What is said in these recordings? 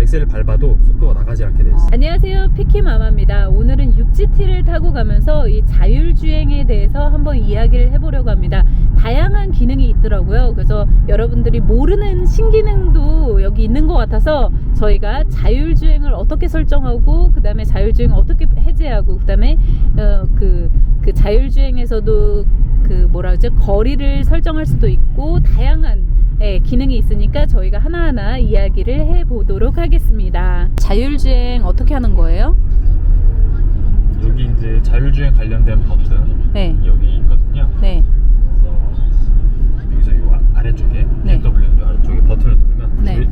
엑셀을 밟아도 속도가 나가지 않게 돼 있어요. 안녕하세요, 피키마마입니다. 오늘은 6GT를 타고 가면서 이 자율주행에 대해서 한번 이야기를 해보려고 합니다. 다양한 기능이 있더라고요. 그래서 여러분들이 모르는 신기능도 여기 있는 것 같아서 저희가 자율주행을 어떻게 설정하고 그 다음에 자율주행을 어떻게 해제하고 그 다음에 그 자율주행에서도 그 뭐라 그러죠, 거리를 설정할 수도 있고 다양한 기능이 있으니까 저희가 하나하나 이야기를 해보도록 하겠습니다. 자율주행 어떻게 하는 거예요? 여기 이제 자율주행 관련된 버튼 네. 여기 있거든요. 네. 그래서 여기서 이 아래쪽에 네. BMW 아래쪽에 버튼을 누르면 네.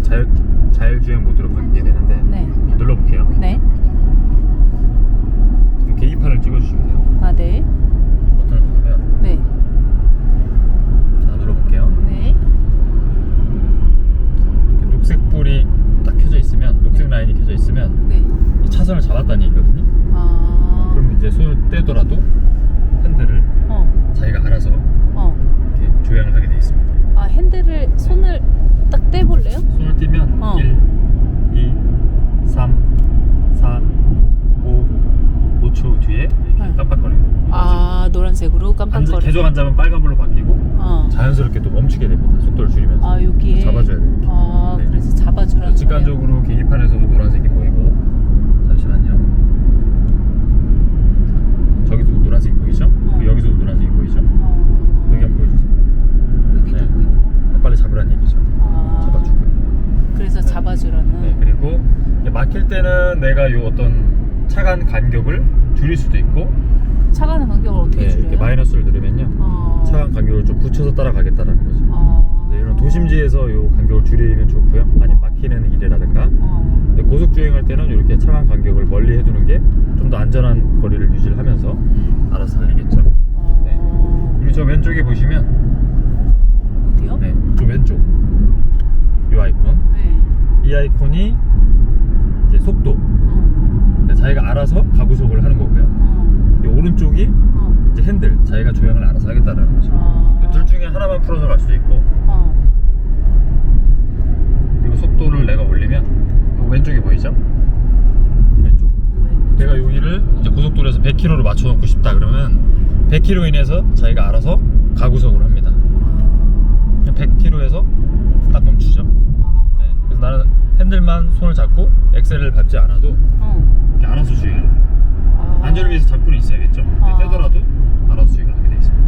자율주행 모드로 바뀌게 되는데 네. 눌러볼게요. 네. 이 계기판을 찍어주시면 돼요. 아, 네. 버튼을 누르면 네. 자, 눌러볼게요. 네. 이렇게 녹색 불이 딱 켜져 있으면, 녹색 라인이 켜져 있으면 네. 이 차선을 잡았다는 얘기거든요. 아. 그럼 이제 손을 떼더라도 핸들을 자기가 알아서 이렇게 조향을 하게 돼 있습니다. 아, 핸들을 손을 딱 떼볼래요? 손을 떼면 1, 2, 3, 4, 5초 뒤에 이렇게 깜빡거려요. 아, 노란색으로 깜빡거려. 계속 앉으면 빨간불로 바뀌고 자연스럽게 또 멈추게 됩니다. 속도를 줄이면서. 아, 여기에 잡아줘야 돼요. 이렇게. 아, 네. 그래서 잡아주라는 직관적으로 계기판에서도 노란색이 보이고, 잠시만요. 자, 저기도 노란색이 보이죠? 여기서도 노란색이 보이죠? 여기 한번 보여주세요. 여기도 네. 보이고. 빨리 잡으라는 얘기죠. 잡아주고요. 그래서 잡아주라는. 네, 그리고 막힐 때는 내가 요 어떤 차간 간격을 줄일 수도 있고, 차가는 간격을 어떻게 줄여요? 이렇게 마이너스를 누르면요, 차간 간격을 좀 붙여서 따라가겠다라는 거죠. 네, 이런 도심지에서 요 간격을 줄이면 좋고요. 아니면 막히는 길이라든가 고속 주행할 때는 이렇게 차간 간격을 멀리 해두는 게 좀 더 안전한 거리를 유지를 하면서 알아서 달리겠죠. 네. 그리고 저 왼쪽에 보시면, 어디요? 네, 저 왼쪽 이 아이콘, 네. 이 아이콘이 이제 속도, 자기가 알아서 가구속을 하는 거고요. 이 오른쪽이 이제 핸들, 자기가 조향을 알아서 하겠다는 거죠. 둘 중에 하나만 풀어서 갈 수도 있고, 그리고 속도를 내가 올리면 요 왼쪽이 보이죠? 왼쪽. 내가 여기를 이제 고속도로에서 100km로 맞춰놓고 싶다 그러면 100km 인해서 자기가 알아서 가구속을 합니다. 100km에서 딱 멈추죠. 네. 그래서 나는 핸들만 손을 잡고 엑셀을 밟지 않아도 이렇게 알아서 주행을. 안전을 위해서 잡고는 있어야겠죠. 떼더라도 알아서 주행을 하게 돼 있습니다.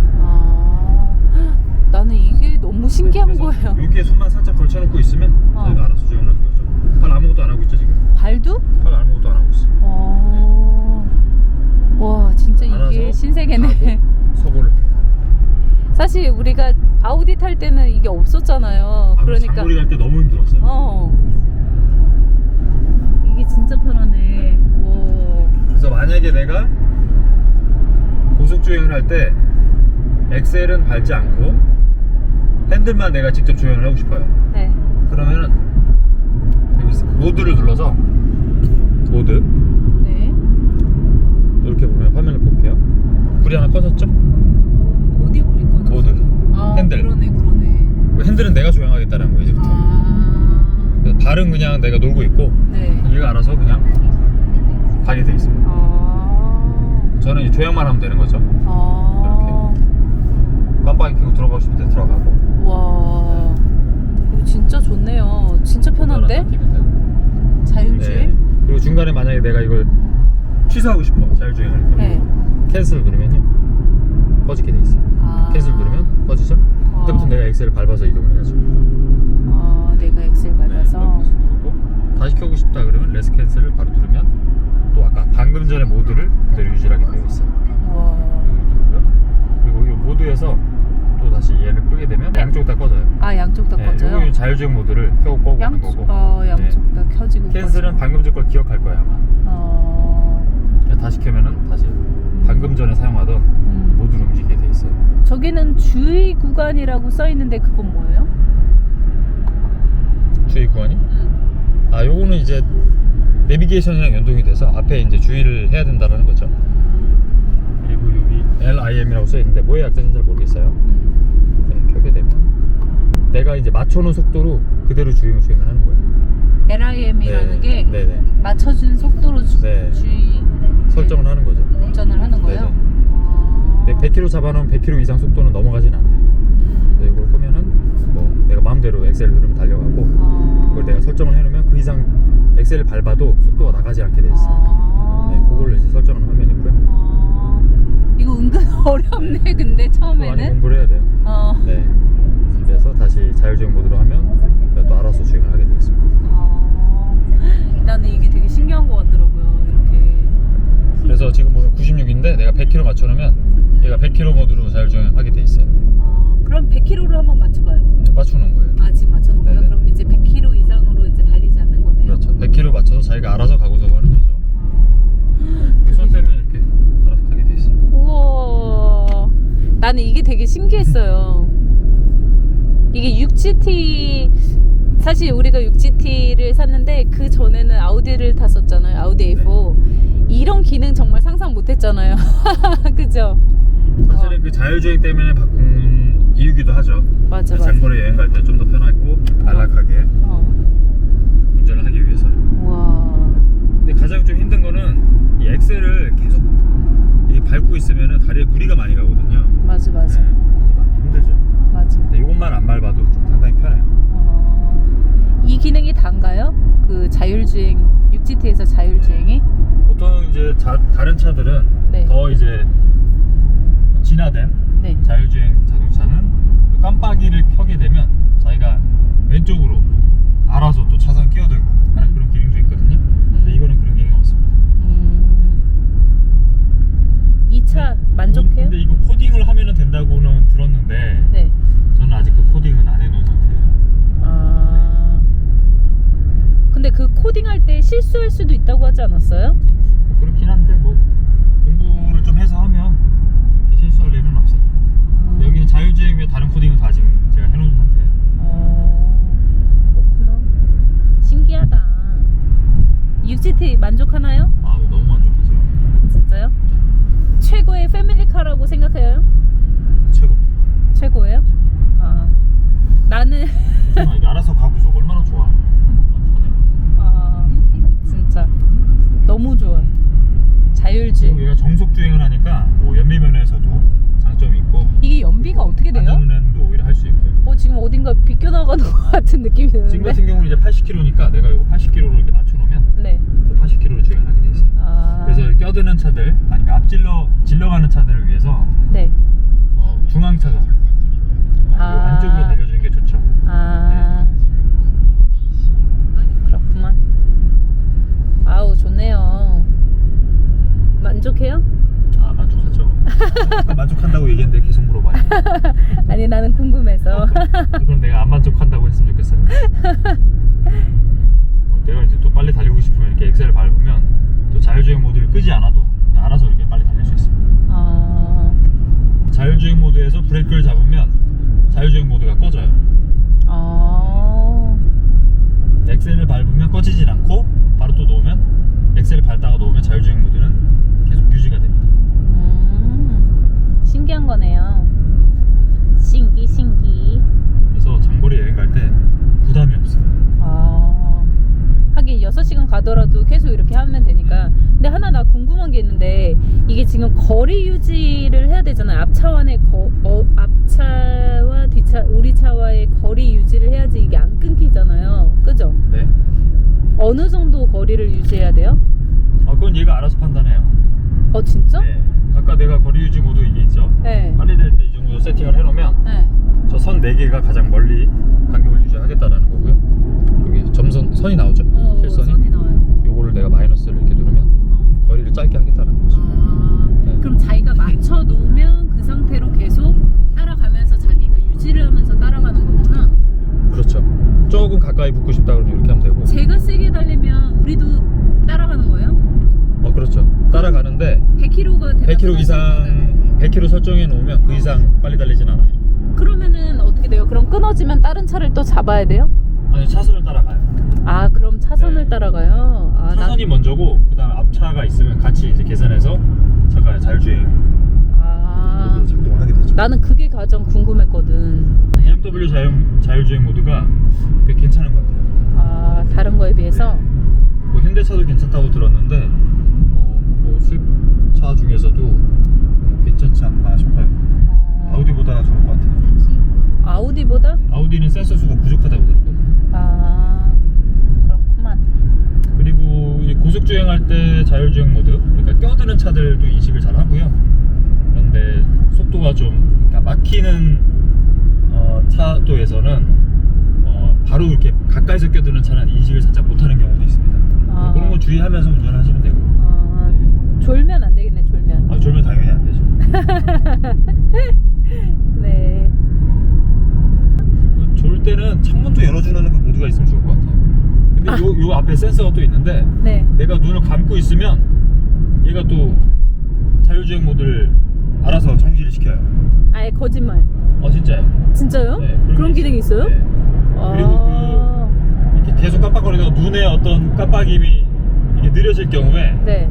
나는 이게 너무 신기한 그래서 거예요. 여기에 손만 살짝 걸쳐놓고 있으면 자기가 알아서 주행을 하는 거죠. 팔 아무것도 안 하고 있죠 지금. 발도? 팔 아무것도 안 하고 있어. 와, 진짜 이게 알아서 신세계네. 서고를 합니다. 사실 우리가 아우디 탈 때는 이게 없었잖아요. 그러니까 장거리 갈 때 너무 힘들었어요. 이게 진짜 편하네. 와. 그래서 만약에 내가 고속 주행을 할 때 엑셀은 밟지 않고 핸들만 내가 직접 주행을 하고 싶어요. 네. 그러면은 여기 모드를 눌러서 모드, 네. 이렇게 보면 화면을 볼게요. 불이 하나 꺼졌죠? 어디 불이 꺼졌어? 모드, 핸들. 그러네. 핸들은 내가 조향하겠다는 거예요 이제부터. 그래서 발은 그냥 내가 놀고 있고, 네. 얘가 알아서 그냥 가게 돼 있습니다. 저는 이제 조향만 하면 되는 거죠. 깜빡이 켜고 들어가고 싶을 때 들어가고. 와, 이거 진짜 좋네요. 진짜 편한데? 자율주행? 네. 그리고 중간에 만약에 내가 이걸 취소하고 싶어, 자율주행을. 네. 캔슬 누르면요, 꺼지게 돼 있어요. 캔슬 누르면 꺼지죠? 그때부터 내가 엑셀을 밟아서 이동을 해야죠. 내가 엑셀 밟아서. 네, 누르고 다시 켜고 싶다 그러면 레스 캔슬을 바로 누르면 또 아까 방금 전에 모드를 그대로 유지하게 되어 있어요. 그리고 이 모드에서 또 다시 얘를 끄게 되면 양쪽 다 꺼져요. 양쪽 다 꺼져요? 이거 자율주행 모드를 켜고 꺼고 하는 거고. 양쪽 다 켜지고. 캔슬은 방금 전 걸 기억할 거야 아마. 다시 켜면은 다시 방금 전에 사용하던 모드로 움직이게 돼 있어요. 저기는 주의 구간이라고 써 있는데 그건 뭐예요? 주의 구간이? 요거는 이제 내비게이션이랑 연동이 돼서 앞에 이제 주의를 해야 된다는 거죠. 그리고 여기 LIM이라고 써 있는데 뭐의 약자인지 잘 모르겠어요. 네, 켜게 되면 내가 이제 맞춰놓은 속도로 그대로 주행을 하는 거예요. RIM이라는 게 네네. 맞춰준 속도로 네. 주의 설정을 하는 거죠. 운전을 하는 거예요? 네네. 아. 네, 100km 잡아놓으면 100km 이상 속도는 넘어가진 않아요. 네, 이걸 끄면은 뭐 내가 마음대로 엑셀을 누르면 달려가고 이걸 내가 설정을 해놓으면 그 이상 엑셀을 밟아도 속도가 나가지 않게 돼 있어요. 네, 그걸로 이제 설정하는 화면이고요. 이거 은근 어렵네. 근데 많이 처음에는 공부를 해야 돼요. 네. 그래서 다시 자율주행 모드로 하면 또 알아서 주행을 하게 돼 있습니다. 나는 이게 되게 신기한 것 같더라고요. 이렇게. 그래서 지금 보면 96인데 내가 100km 맞춰놓으면 얘가 100km 모드로 자율주행하게 돼 있어요. 그럼 100km로 한번 맞춰봐요. 맞춰놓은 거예요. 아, 지금 맞춰놓은 거예요? 네네. 그럼 이제 100km 이상으로 이제 달리지 않는 거네요. 그렇죠. 100km 맞춰서 자기가 알아서 가고서 하는 거죠. 손 떼면 이렇게 알아서 가게 돼 있어요. 우와. 나는 이게 되게 신기했어요. 이게 6GT, 사실 우리가 6GT를 샀는데 그 전에는 아우디를 탔었잖아요. 아우디 A4. 이런 기능 정말 상상 못했잖아요. 그죠? 사실은 그 자율주행 때문에 바꾼 이유기도 하죠. 맞아. 장거리 여행 갈 때 좀 더 편하고 안락하게 운전을 하기 위해서요. 와. 근데 가장 좀 힘든 거는 이 엑셀을 계속 이 밟고 있으면 다리에 무리가 많이 가거든요. 맞아. 네, 많이 힘들죠. 맞아. 근데 이것만 안 밟아도 좀 상당히 편해요. 이 기능이 단가요? 그 자율주행 6GT에서 자율주행이? 보통 이제 다른 차들은 네. 더 이제 진화된 네. 자율주행 자동차는 깜빡이를 켜게 되면 자기가 왼쪽으로 알아서 또 차선 끼어들고 하는 그런 기능도 있거든요. 근데 이거는 그런 기능이 없습니다. 이 차 만족해요? 근데 이거 코딩을 하면 된다고는 들었는데 네. 저는 아직 그 코딩은 안 해놓은 상태예요. 근데 그 코딩할 때 실수할 수도 있다고 하지 않았어요? 그렇긴 한데 뭐 공부를 좀 해서 하면 실수할 일은 없어요. 여기는 자율주행 외에 다른 코딩은 다 지금 제가 해놓은 상태예요. 그렇구나. 신기하다. 6GT 만족하나요? 아, 너무 만족하죠. 진짜요? 최고의 패밀리카라고 생각해요? 최고입니다. 최고예요? 나는 이게 알아서 가고서 얼마나 좋아. 진짜 너무 좋아요. 자율주행. 그리고 얘가 정속 주행을 하니까 뭐 연비 면에서도 장점이 있고 이게 연비가 어떻게 돼요? 안전운행도 오히려 할 수 있고. 지금 어딘가 비껴나가는 것 같은 느낌이 드는데. 지금 같은 경우는 이제 80km니까 내가 이거 80km로 이렇게 맞춰놓으면 네. 또 80km로 주행을 하게 돼 있어요. 그래서 껴드는 차들, 아니 그러니까 질러가는 차들을 위해서 네. 중앙 차선 요 안쪽으로 달려주는 게 좋죠. 그렇구만. 아우, 좋네요. 만족해요? 만족하죠. 만족한다고 얘기했는데 계속 물어봐요. 아니, 나는 궁금해서. 그럼 내가 안 만족한다고 했으면 좋겠어요. 내가 이제 또 빨리 달리고 싶으면 이렇게 엑셀을 밟으면 또 자율주행 모드를 끄지 않아도 그냥 알아서 이렇게 빨리 달릴 수 있어요. 자율주행 모드에서 브레이크를 잡으면 자율주행 모드가 꺼져요. 엑셀을 밟으면 꺼지진 않고 바로 또 놓으면 엑셀을 밟다가 놓으면 자율주행 모드는 계속 유지가 됩니다. 신기한 거네요. 신기. 그래서 장거리 여행 갈 때 부담이 없어요. 하긴 6시간 가더라도 계속 이렇게 하면 되니까. 근데 하나 나 궁금한 게 있는데, 이게 지금 거리 유지를 해야 되잖아요. 앞차와 뒤차, 우리 차와의 거리 유지를 해야지 이게 안 끊기잖아요. 그죠? 네. 어느 정도 거리를 유지해야 돼요? 그건 얘가 알아서 판단해요. 진짜? 네. 아까 내가 거리 유지 모드 이게 있죠? 네. 빨리 될 때 이 정도 세팅을 해놓으면 네. 저 선 4개가 가장 멀리 간격을 유지하겠다라는 거고요. 여기 선이 나오죠? 실선이. 선이 나와요. 요거를 내가 마이너스를 이렇게 누르면 거리를 짧게 하겠다는 거죠. 네. 그럼 자기가 맞춰 놓으면 그 상태로 계속 따라가면서 자기가 유지를 하면서 따라가는 거구나. 그렇죠. 조금 가까이 붙고 싶다 그러면 이렇게 하면 되고. 제가 세게 달리면 우리도 따라가는 거예요? 그렇죠. 따라가는데 100km가 100km 이상 100km 설정해 놓으면 그 이상 빨리 달리진 않아요. 그러면은 어떻게 돼요? 그럼 끊어지면 다른 차를 또 잡아야 돼요? 아니, 차선을 따라가요. 그럼 차선을 네. 따라가요? 차선이 먼저고 그다음에 앞차가 있으면 같이 이제 계산해서 차가 자율주행 모드로 작동을 하게 되죠. 나는 그게 가장 궁금했거든. BMW 자율주행 모드가 꽤 괜찮은 것 같아요. 다른 거에 거에 비해서. 네. 뭐 현대차도 괜찮다고 들었는데 뭐 수입차 중에서도 괜찮지 않나 싶어요. 아우디보다 좋을 것 같아요. 아우디보다? 아우디는 센서 수가 부족하다고 들었거든요. 아, 그렇구만. 그리고 이 고속 주행할 때 자율주행 모드, 그러니까 껴드는 차들도 인식을 잘 하고요. 그런데 속도가 좀, 그러니까 막히는 차도에서는 바로 이렇게 가까이서 껴드는 차는 인식을 살짝 못하는 경우도 있습니다. 아. 그런 거 주의하면서 운전을 하시면 되고. 졸면 안 되겠네, 졸면. 아, 졸면 당연히 안 되죠. 네. 졸 때는 창문도 열어주는 그 모드가 있으면 좋을 것 같아요. 근데 요 앞에 센서가 또 있는데 네. 내가 눈을 감고 있으면 얘가 또 자율주행 모드를 알아서 정지를 시켜요. 아예 거짓말. 진짜요? 진짜요? 네, 그런 기능이 있어요? 네. 아. 그리고 이렇게 계속 깜빡거리다가 눈에 어떤 깜빡임이 이게 느려질 경우에 네.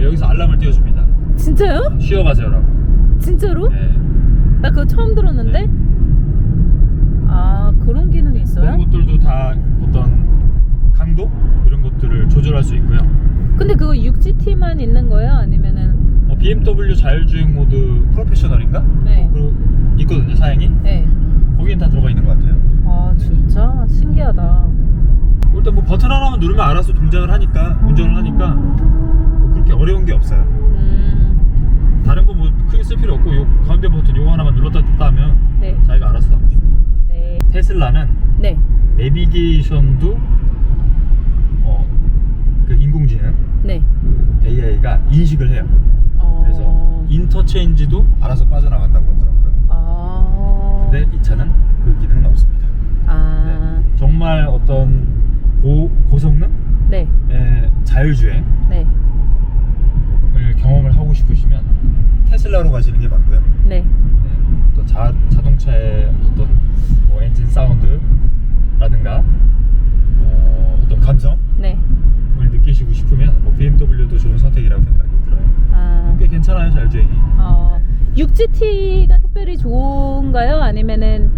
여기서 알람을 띄워줍니다. 진짜요? 쉬어가세요라고. 진짜로? 네. 나 그거 처음 들었는데? 네. 아, 그런 기능이 있어요? 그런 것들도 다 어떤 강도 이런 것들을 조절할 수 있고요. 근데 그거 6GT만 있는 거예요? 아니면은? BMW 자율주행 모드 프로페셔널인가? 네. 그리고 있거든요, 사양이. 네. 거기엔 다 들어가 있는 것 같아요. 아, 진짜 신기하다. 일단 뭐 버튼 하나만 누르면 알아서 동작을 하니까, 운전을 하니까 뭐 그렇게 어려운 게 없어요. 다른 거 뭐 크게 쓸 필요 없고, 요 가운데 버튼 요거 하나만 눌렀다 뺐다 하면 네. 자기가 알아서 다 보죠. 네. 테슬라는 네. 내비게이션도 그 인공지능 네. AI가 인식을 해요. 그래서 인터체인지도 알아서 빠져나간다고 하더라고요. 근데 이 차는 그 기능은 없습니다. 아. 네. 정말 어떤 고성능? 네. 자율주행을 네. 경험을 하고 싶으시면 테슬라로 가시는 게 맞고요. 네. 또 자동차의 어떤 뭐 엔진 사운드라든가 어떤 감성을 네. 느끼시고 싶으면 뭐 BMW도 좋은 선택이라고 생각이 들어요. 아. 꽤 괜찮아요, 자율주행이. 6GT가 특별히 좋은가요? 아니면은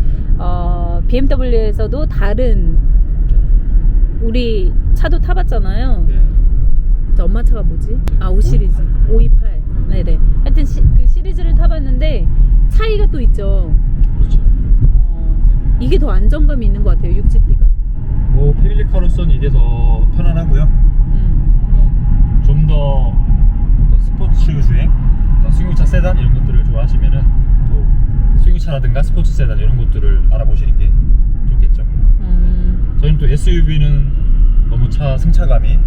BMW에서도 다른 우리 차도 타봤잖아요. 네. 저 엄마 차가 뭐지? 5 시리즈, 528. 네네. 하여튼 그 시리즈를 타봤는데 차이가 또 있죠. 그렇죠. 이게 더 안정감이 있는 것 같아요, 6GT가. 뭐 패밀리카로서는 이게 더 편안하고요. 좀 더 스포츠 주행, 승용차 세단 이런 것들을 좋아하시면은 또 승용차라든가 스포츠 세단 이런 것들을 알아보시는 게 좋겠죠. 저희는 또 SUV는 너무 승차감이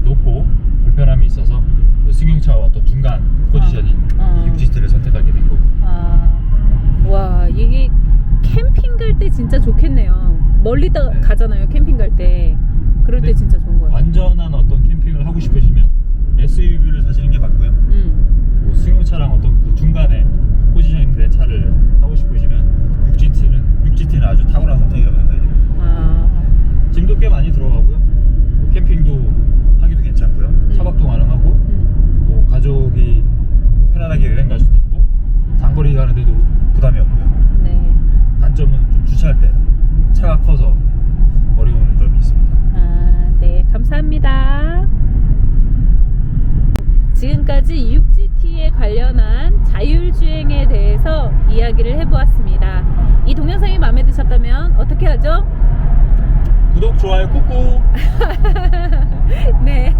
높고 불편함이 있어서 승용차와 어떤 중간 포지션인 6GT를 선택하게 된 거고. 와, 이게 캠핑 갈 때 진짜 좋겠네요. 멀리 네. 가잖아요, 캠핑 갈 때. 그럴 때 진짜 좋은 것 같아요. 완전한 어떤 캠핑을 하고 싶으시면 SUV를 사시는 게 맞고요. 뭐 승용차랑 어떤 그 중간에 포지션이 된 차를 하고 싶으시면 6GT는 아주 탁월한 선택이라고 생각이 됩니다. 짐도 꽤 많이 들어가고요. 뭐 캠핑도 하기도 괜찮고요. 차박도 가능하고 뭐 가족이 편안하게 여행 갈 수도 있고 장거리 가는데도 부담이 없고요. 네. 단점은 좀 주차할 때 차가 커서 어려운 점이 있습니다. 네, 감사합니다. 지금까지 6GT에 관련한 자율주행에 대해서 이야기를 해보았습니다. 이 동영상이 마음에 드셨다면 어떻게 하죠? 구독, 좋아요 꾹꾹. 네,